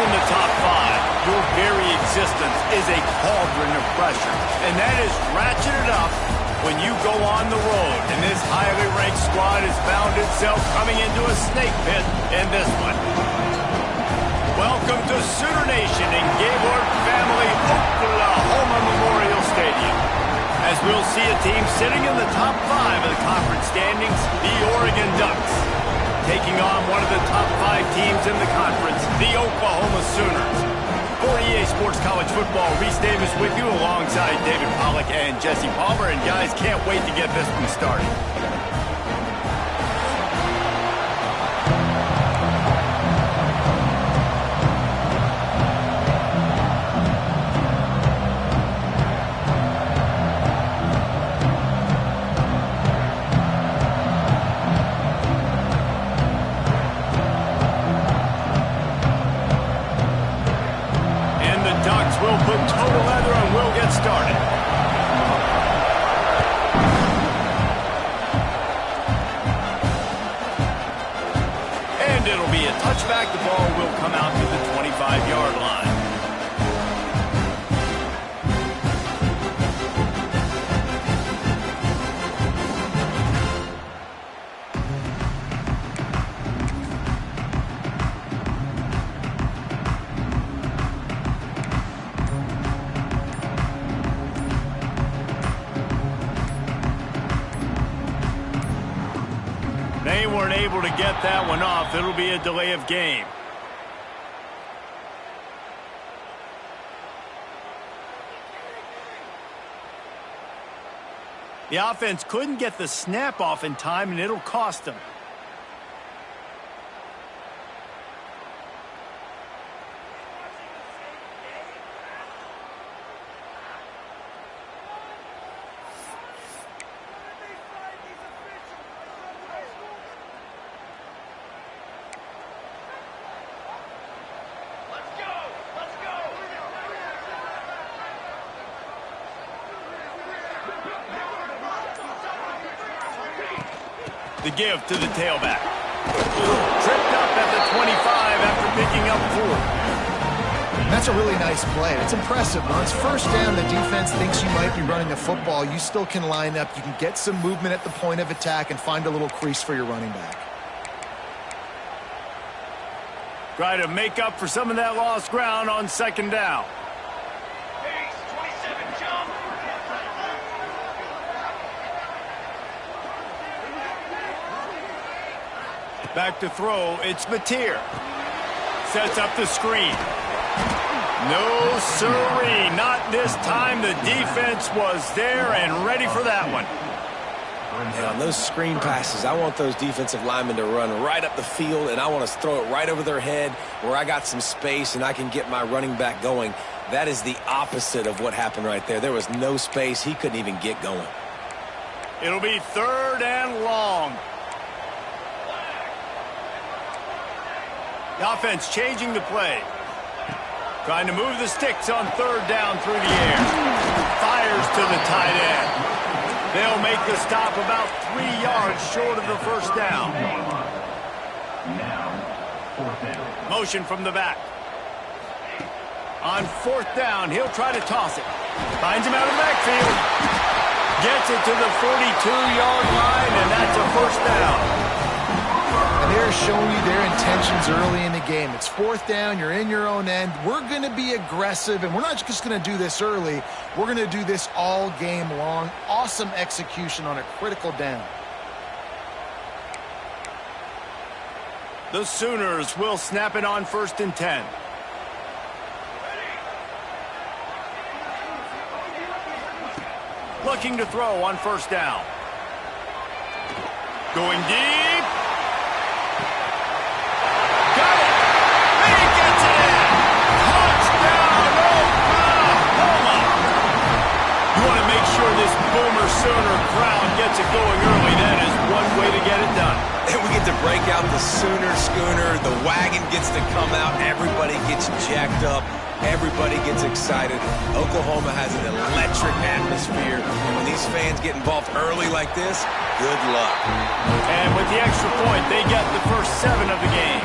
in the top five, your very existence is a cauldron of pressure. And that is ratcheted up when you go on the road. And this highly ranked squad has found itself coming into a snake pit in this one. Welcome to Sooner Nation in Gaylord Family Oklahoma Memorial Stadium. As we'll see a team sitting in the top five of the conference standings, the Oregon Ducks, taking on one of the top five teams in the conference, the Oklahoma Sooners. For EA Sports College Football, Reese Davis with you alongside David Pollack and Jesse Palmer. And guys, can't wait to get this one started. Touchback, the ball will come out to the 25-yard line. They weren't able to get that one off. It'll be a delay of game. The offense couldn't get the snap off in time, and it'll cost them. The give to the tailback. Tripped up at the 25 after picking up 4. That's a really nice play. It's impressive. When it's first down, the defense thinks you might be running the football. You still can line up. You can get some movement at the point of attack and find a little crease for your running back. Try to make up for some of that lost ground on second down. Back to throw, it's Mateer. Sets up the screen. No siree, not this time. The defense was there and ready for that one. And on those screen passes, I want those defensive linemen to run right up the field, and I want to throw it right over their head where I got some space and I can get my running back going. That is the opposite of what happened right there. There was no space. He couldn't even get going. It'll be 3rd and long. The offense changing the play. Trying to move the sticks on 3rd down through the air. Fires to the tight end. They'll make the stop about 3 yards short of the first down. Motion from the back. On 4th down, he'll try to toss it. Finds him out of the backfield. Gets it to the 42-yard line, and that's a first down. And they're showing you their intentions early in the game. It's 4th down. You're in your own end. We're going to be aggressive, and we're not just going to do this early. We're going to do this all game long. Awesome execution on a critical down. The Sooners will snap it on 1st and 10. Looking to throw on 1st down. Going deep. Got it. And he gets it in. Touchdown, Oklahoma. You want to make sure this Boomer Sooner crowd gets it going early. That is one way to get it done. And we get to break out the Sooner schooner. The wagon gets to come out. Everybody gets jacked up. Everybody gets excited. Oklahoma has an electric atmosphere. And when these fans get involved early like this, good luck. And with the extra point, they get the first 7 of the game.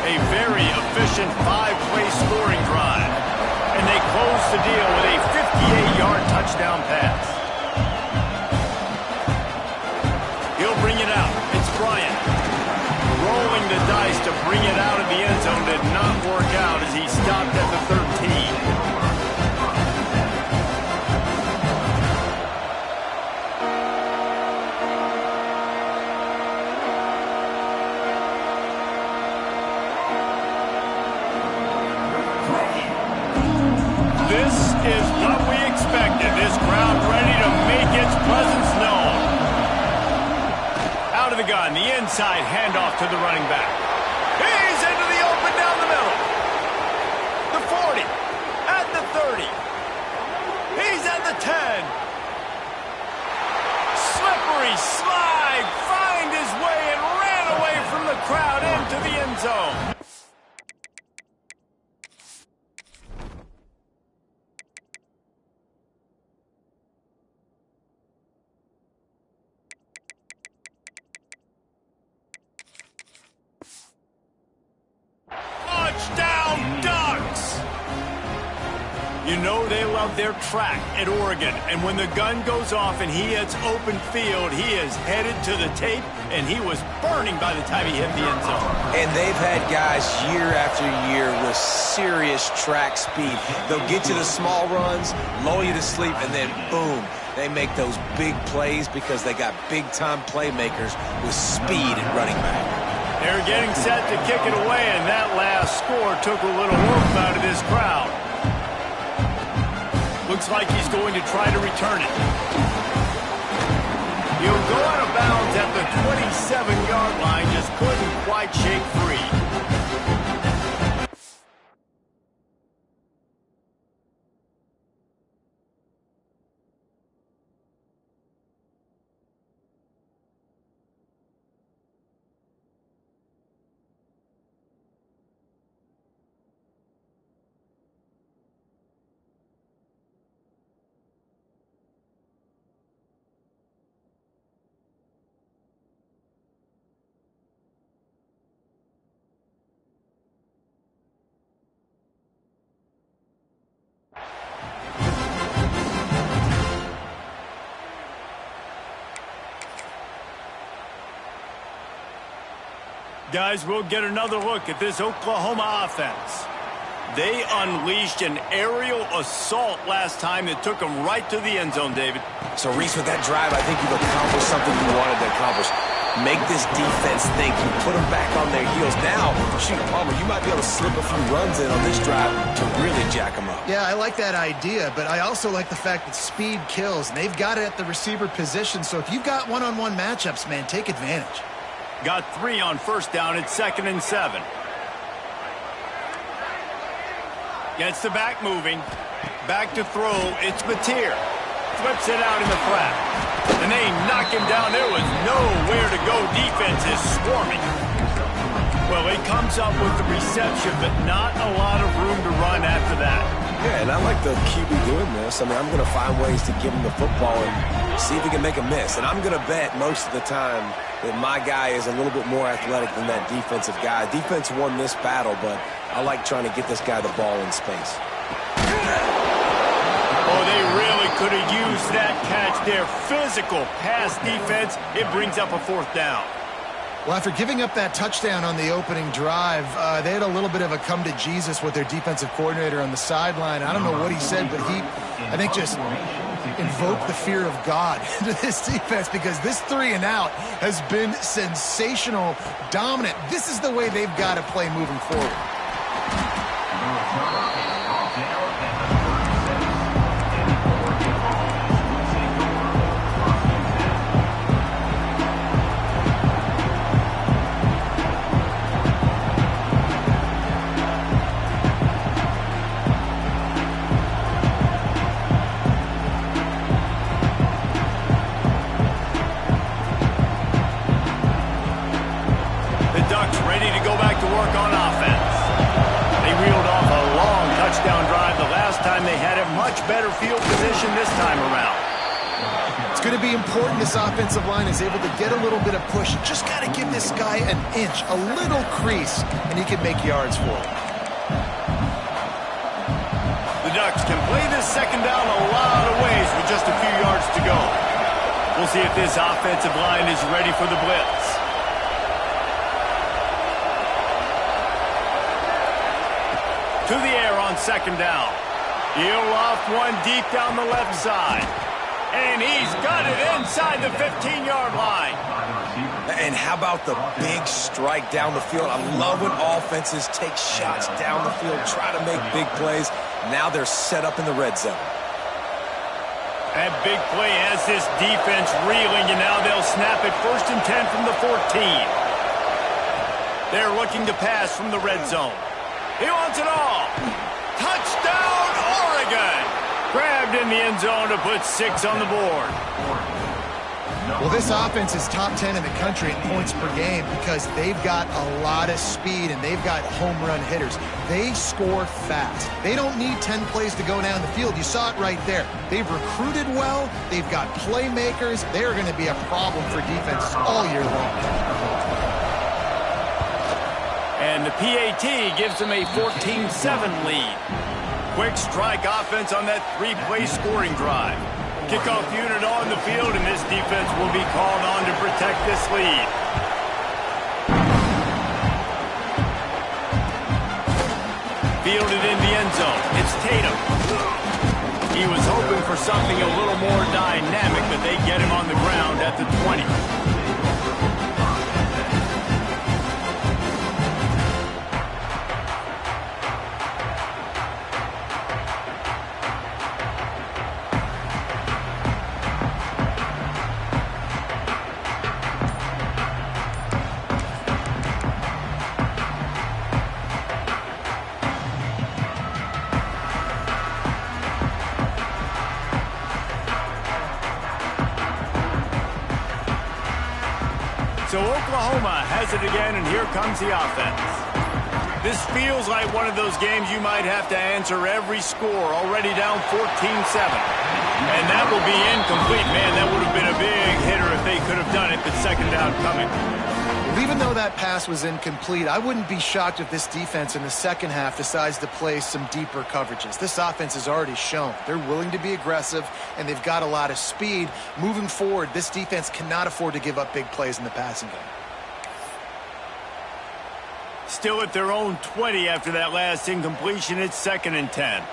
A very efficient 5-play scoring drive. And they close the deal with a 58-yard touchdown pass. He'll bring it out. It's Bryant. Rolling the dice to bring it out of the end zone did not work out as he stopped at the 13. This is what we expected. This crowd ready to make its presence known. Out of the gun, the inside handoff to the running back. He's into the open down the middle. The 40, at the 30. He's at the 10. Slippery slide, find his way and ran away from the crowd into the end zone. Touchdown, Ducks! You know they love their track at Oregon, and when the gun goes off and he hits open field, he is headed to the tape, and he was burning by the time he hit the end zone. And they've had guys year after year with serious track speed. They'll get you the small runs, lull you to sleep, and then boom, they make those big plays because they got big-time playmakers with speed at running back. They're getting set to kick it away, and that last score took a little oomph out of this crowd. Looks like he's going to try to return it. He'll go out of bounds at the 27-yard line, just couldn't quite shake free. Guys, we'll get another look at this Oklahoma offense. They unleashed an aerial assault last time that took them right to the end zone, David. So, Reese, with that drive, I think you've accomplished something you wanted to accomplish. Make this defense think. You put them back on their heels. Now, shoot, Palmer, you might be able to slip a few runs in on this drive to really jack them up. Yeah, I like that idea, but I also like the fact that speed kills, and they've got it at the receiver position. So if you've got one-on-one matchups, man, take advantage. Got 3 on first down. It's 2nd and 7. Gets the back moving. Back to throw. It's Mateer. Flips it out in the flat. And they knock him down. There was nowhere to go. Defense is swarming. Well, he comes up with the reception, but not a lot of room to run after that. Yeah, and I like the QB doing this. I mean, I'm going to find ways to give him the football and see if he can make a miss. And I'm going to bet most of the time that my guy is a little bit more athletic than that defensive guy. Defense won this battle, but I like trying to get this guy the ball in space. Oh, they really could have used that catch there. Physical pass defense. It brings up a 4th down. Well, after giving up that touchdown on the opening drive, they had a little bit of a come to Jesus with their defensive coordinator on the sideline. I don't know what he said, but he, I think, just invoked the fear of God into this defense because this 3-and-out has been sensational, dominant. This is the way they've got to play moving forward. Better field position this time around. It's going to be important this offensive line is able to get a little bit of push. Just got to give this guy an inch, a little crease, and he can make yards for it. The Ducks can play this second down a lot of ways with just a few yards to go. We'll see if this offensive line is ready for the blitz. To the air on second down. He'll loft one deep down the left side. And he's got it inside the 15-yard line. And how about the big strike down the field? I love when offenses take shots down the field, try to make big plays. Now they're set up in the red zone. That big play has this defense reeling, and now they'll snap it 1st and 10 from the 14. They're looking to pass from the red zone. He wants it all. Touchdown, Oregon! Grabbed in the end zone to put 6 on the board. Well, this offense is top 10 in the country in points per game because they've got a lot of speed and they've got home run hitters. They score fast. They don't need 10 plays to go down the field. You saw it right there. They've recruited well. They've got playmakers. They're going to be a problem for defenses all year long. And the PAT gives them a 14-7 lead. Quick strike offense on that 3-play scoring drive. Kickoff unit on the field, and this defense will be called on to protect this lead. Fielded in the end zone. It's Tatum. He was hoping for something a little more dynamic, but they get him on the ground at the 20. So Oklahoma has it again, and here comes the offense. This feels like one of those games you might have to answer every score, already down 14-7. And that will be incomplete. Man, that would have been a big hitter if they could have done it, but second down coming. Even though that pass was incomplete, I wouldn't be shocked if this defense in the second half decides to play some deeper coverages. This offense has already shown they're willing to be aggressive, and they've got a lot of speed. Moving forward, this defense cannot afford to give up big plays in the passing game. Still at their own 20 after that last incompletion. It's 2nd and 10.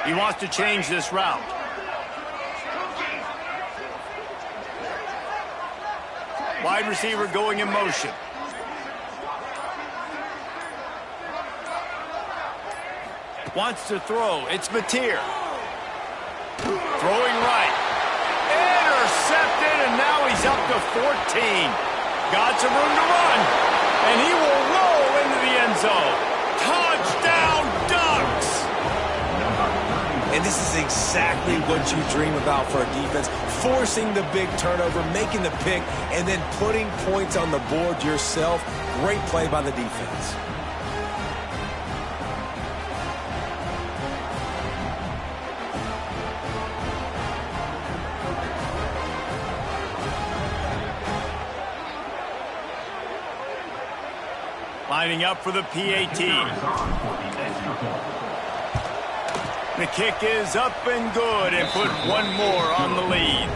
He wants to change this route. Wide receiver going in motion. Wants to throw. It's Mateer. Throwing right. Intercepted, and now he's up to 14. Got some room to run. And he will roll into the end zone. Touchdown, Ducks! And this is exactly what you dream about for a defense. Forcing the big turnover, making the pick, and then putting points on the board yourself. Great play by the defense. Lining up for the PAT. The kick is up and good, and put one more on the lead.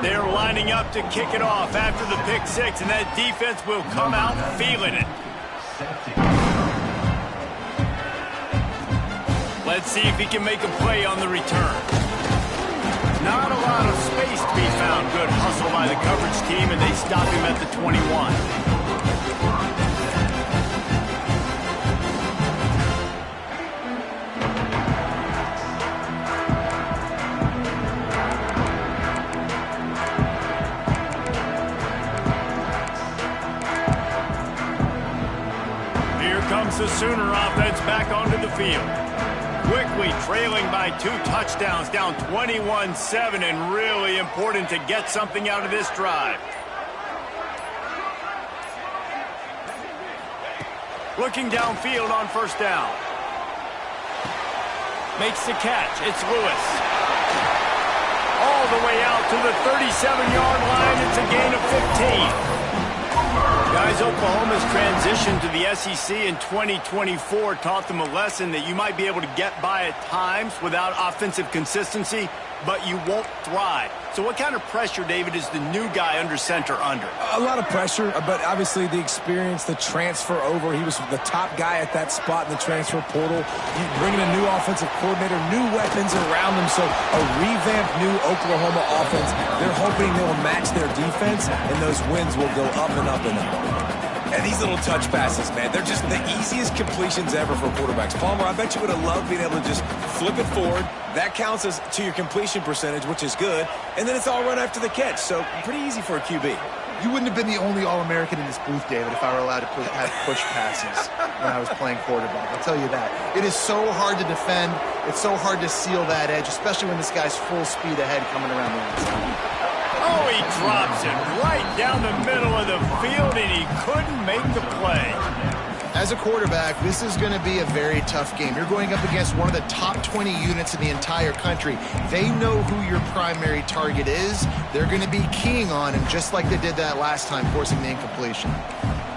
They're lining up to kick it off after the pick six, and that defense will come out feeling it. Let's see if he can make a play on the return. Not a lot of space to be found. Good hustle by the coverage team, and they stop him at the 21. Here comes the Sooner offense back onto the field. Quickly trailing by 2 touchdowns, down 21-7, and really important to get something out of this drive. Looking downfield on first down. Makes the catch. It's Lewis. All the way out to the 37-yard line. It's a gain of 15. Guys, Oklahoma's transition to the SEC in 2024 taught them a lesson that you might be able to get by at times without offensive consistency, but you won't thrive. So what kind of pressure, David, is the new guy under center under? A lot of pressure, but obviously the experience, the transfer over. He was the top guy at that spot in the transfer portal. You bringing a new offensive coordinator, new weapons around him, so a revamped new Oklahoma offense. They're hoping they'll match their defense, and those wins will go up and up and up. And these little touch passes, man, they're just the easiest completions ever for quarterbacks. Palmer, I bet you would have loved being able to just flip it forward. That counts as to your completion percentage, which is good. And then it's all run after the catch, so pretty easy for a QB. You wouldn't have been the only All-American in this booth, David, if I were allowed to have push passes when I was playing quarterback. I'll tell you that. It is so hard to defend. It's so hard to seal that edge, especially when this guy's full speed ahead coming around the outside. Oh, he drops it right down the middle of the field, and he couldn't make the play. As a quarterback, this is going to be a very tough game. You're going up against one of the top 20 units in the entire country. They know who your primary target is. They're going to be keying on him, just like they did that last time, forcing the incompletion.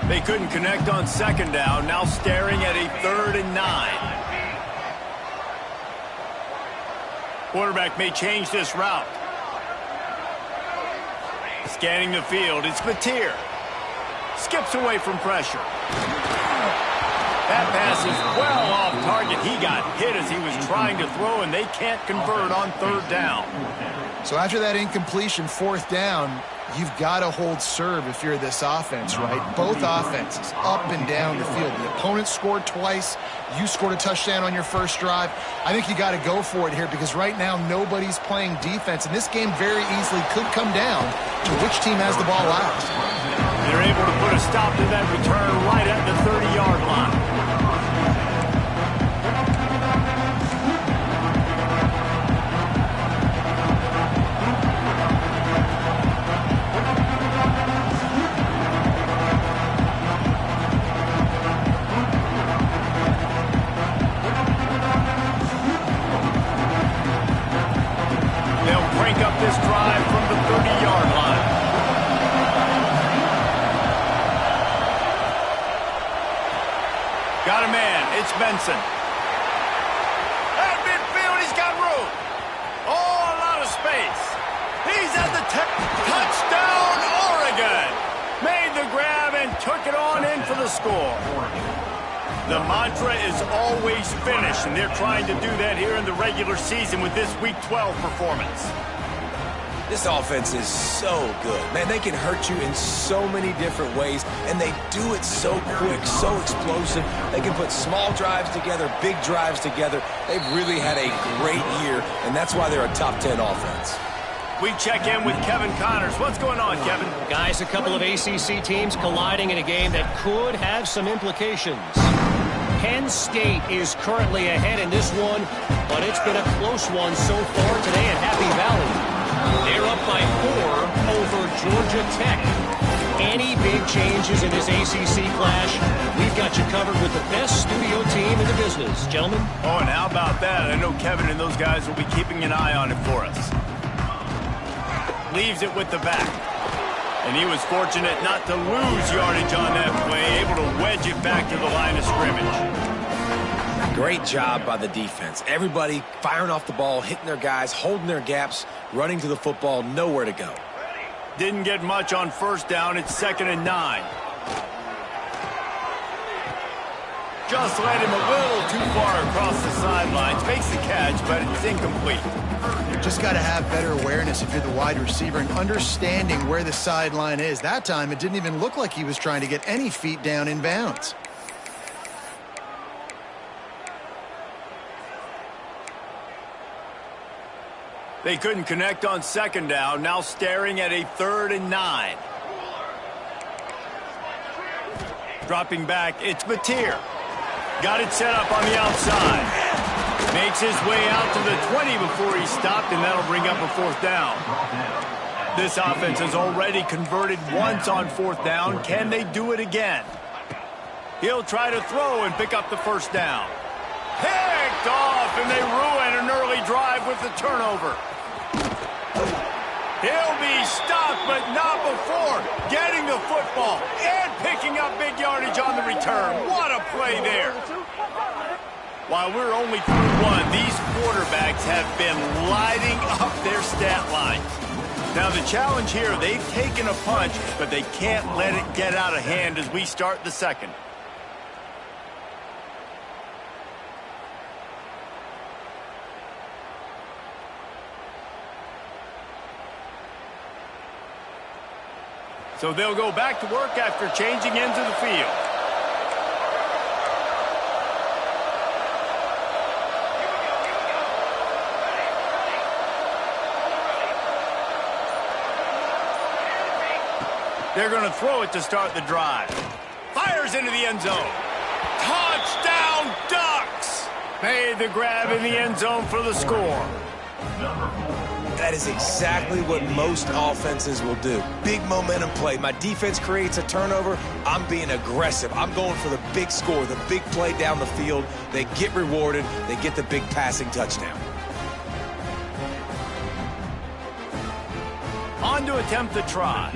They couldn't connect on second down, now staring at a 3rd and 9. Quarterback may change this route. Scanning the field, it's Mateer. Skips away from pressure. That pass is well off target. He got hit as he was trying to throw, and they can't convert on 3rd down. So after that incompletion, 4th down, you've got to hold serve if you're this offense, right? Both offenses, up and down the field. The opponent scored twice. You scored a touchdown on your first drive. I think you got to go for it here because right now nobody's playing defense, and this game very easily could come down to which team has the ball last. They're able to put a stop to that return right at the 30-yard line. This drive from the 30-yard line. Got a man. It's Benson. At midfield, he's got room. Oh, a lot of space. He's at the touchdown, Oregon. Made the grab and took it on in for the score. The mantra is always finish, and they're trying to do that here in the regular season with this Week 12 performance. This offense is so good. Man, they can hurt you in so many different ways, and they do it so quick, so explosive. They can put small drives together, big drives together. They've really had a great year, and that's why they're a top 10 offense. We check in with Kevin Connors. What's going on, Kevin? Guys, a couple of ACC teams colliding in a game that could have some implications. Penn State is currently ahead in this one, but it's been a close one so far today at Happy Valley. They're up by 4 over Georgia Tech. Any big changes in this ACC clash, we've got you covered with the best studio team in the business. Gentlemen? Oh, and how about that? I know Kevin and those guys will be keeping an eye on it for us. Leaves it with the back. And he was fortunate not to lose yardage on that play, able to wedge it back to the line of scrimmage. Great job by the defense. Everybody firing off the ball, hitting their guys, holding their gaps, running to the football, nowhere to go. Didn't get much on first down. It's 2nd and 9. Just led him a little too far across the sidelines. Makes the catch, but it's incomplete. Just got to have better awareness if you're the wide receiver and understanding where the sideline is. That time, it didn't even look like he was trying to get any feet down in bounds. They couldn't connect on second down, now staring at a 3rd and 9. Dropping back, it's Mateer. Got it set up on the outside. Makes his way out to the 20 before he's stopped, and that'll bring up a 4th down. This offense has already converted once on 4th down. Can they do it again? He'll try to throw and pick up the 1st down. Picked off, and they ruin an early drive with the turnover. He'll be stopped, but not before getting the football and picking up big yardage on the return. What a play there. While we're only through one, these quarterbacks have been lighting up their stat lines. Now the challenge here, they've taken a punch, but they can't let it get out of hand as we start the second. So they'll go back to work after changing ends of the field. They're going to throw it to start the drive. Fires into the end zone. Touchdown, Ducks! Made the grab in the end zone for the score. That is exactly what most offenses will do. Big momentum play. My defense creates a turnover. I'm being aggressive. I'm going for the big score, the big play down the field. They get rewarded. They get the big passing touchdown. On to attempt the try.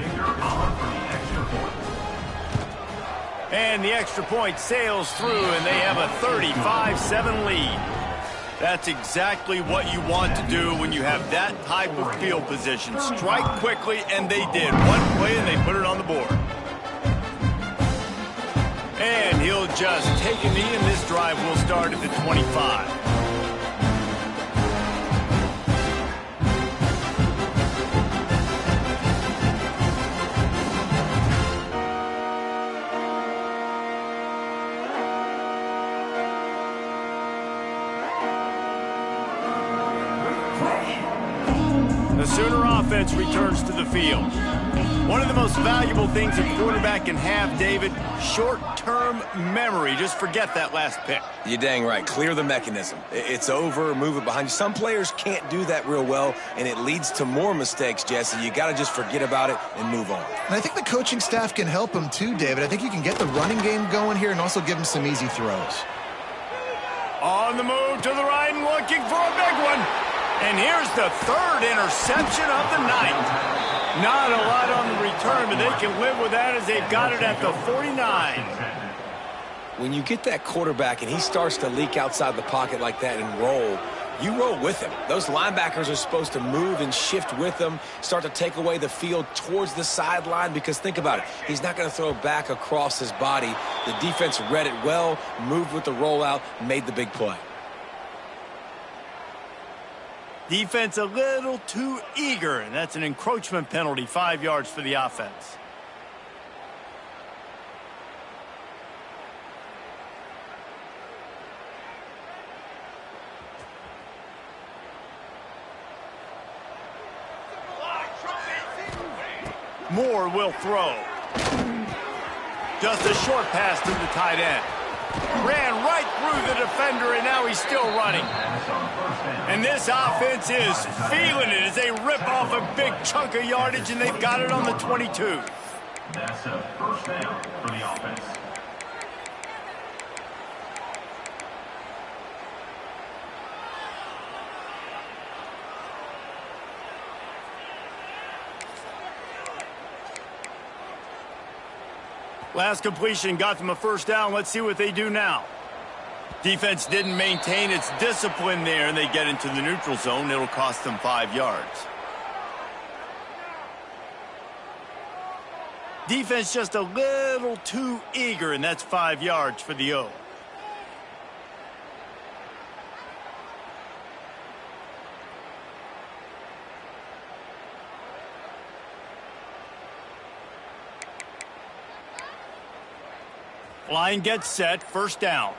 And the extra point sails through, and they have a 35-7 lead. That's exactly what you want to do when you have that type of field position. Strike quickly, and they did. One play, and they put it on the board. And he'll just take a knee, and this drive will start at the 25. The Sooner offense returns to the field. One of the most valuable things a quarterback can have, David, short-term memory. Just forget that last pick. You're dang right. Clear the mechanism. It's over, move it behind you. Some players can't do that real well, and it leads to more mistakes, Jesse. You got to just forget about it and move on. And I think the coaching staff can help him too, David. I think you can get the running game going here and also give him some easy throws. On the move to the right and looking for a big one. And here's the 3rd interception of the night. Not a lot on the return, but they can live with that as they've got it at the 49. When you get that quarterback and he starts to leak outside the pocket like that and roll, you roll with him. Those linebackers are supposed to move and shift with him, start to take away the field towards the sideline, because think about it. He's not going to throw back across his body. The defense read it well, moved with the rollout, made the big play. Defense a little too eager, and that's an encroachment penalty, 5 yards for the offense. Moore will throw. Just a short pass to the tight end. Ran right through the defender, and now he's still running. And this offense is feeling it as they rip off a big chunk of yardage, and they've got it on the 22. That's a 1st down for the offense. Last completion got them a 1st down. Let's see what they do now. Defense didn't maintain its discipline there, and they get into the neutral zone. It'll cost them 5 yards. Defense just a little too eager, and that's 5 yards for the O. Line gets set, 1st down.